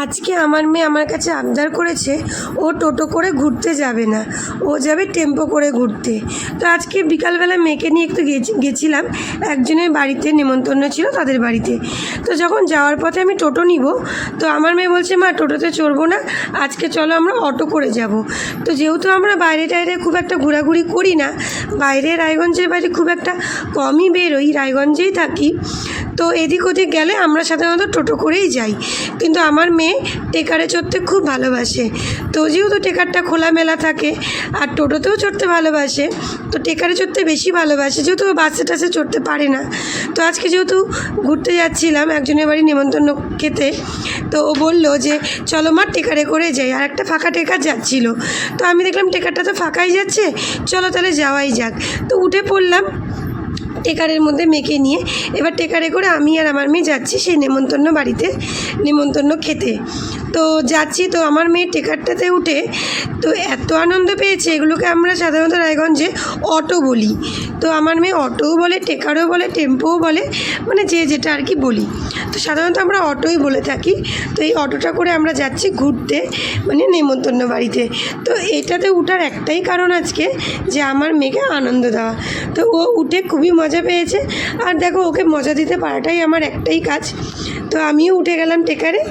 আজকে আমার মেয়ে আমার কাছে আবদার করেছে ও টোটো করে ঘুরতে যাবে না, ও যাবে টেম্পো করে ঘুরতে। তো আজকে বিকালবেলা মেয়েকে নিয়ে একটু গেছিলাম একজনের বাড়িতে, নেমন্তন্ন ছিল তাদের বাড়িতে। তো যখন যাওয়ার পথে আমি টোটো নিব, তো আমার মেয়ে বলছে মা টোটোতে চড়বো না, আজকে চলো আমরা অটো করে যাব। তো যেহেতু আমরা বাইরে টাইরে খুব একটা ঘোরাঘুরি করি না, বাইরে রায়গঞ্জের বাইরে খুব একটা কমই বেরোই, রায়গঞ্জেই থাকি, তো এদিক ওদিক গেলে আমরা সাধারণত টোটো করেই যাই। কিন্তু আমার মেয়ে টেকারে চড়তে খুব ভালোবাসে, তো যেহেতু টেকারটা খোলামেলা থাকে আর টোটোতেও চড়তে ভালোবাসে, তো টেকারে চড়তে বেশি ভালোবাসে, যেহেতু বাসে টাসে চড়তে পারে না। তো আজকে যেহেতু ঘুরতে যাচ্ছিলাম একজনের বাড়ি নেমন্তন্ন খেতে, তো ও বললো যে চলো মা টেকারে করে যাই, আর একটা ফাঁকা টেকার যাচ্ছিল। তো আমি দেখলাম টেকারটা তো ফাঁকাই যাচ্ছে, চলো তাহলে যাওয়াই যাক। তো উঠে পড়লাম টেকারের মধ্যে মেয়েকে নিয়ে। এবার টেকারে করে আমি আর আমার মেয়ে যাচ্ছি সেই নেমন্তন্ন বাড়িতে নেমন্তন্ন খেতে। তো যাচ্ছি, তো আমার মেয়ে টেকারটাতে উঠে তো এত আনন্দ পেয়েছে, এগুলোকে আমরা সাধারণত রায়গঞ্জে অটো বলি। তো আমার মেয়ে অটোও বলে, টেকারও বলে, টেম্পোও বলে, মানে যে যেটা আর কি বলি। তো সাধারণত আমরা অটোই বলে থাকি। তো এই অটোটা করে আমরা যাচ্ছি ঘুরতে, মানে নেমন্তন্ন বাড়িতে। তো এটাতে উঠার একটাই কারণ আজকে, যে আমার মেয়েকে আনন্দ দেওয়া। তো ও উঠে খুবই মজা পেয়েছে, আর দেখো ওকে মজা দিতে পারাটাই আমার একটাই কাজ। তো আমিও উঠে গেলাম টেকারে।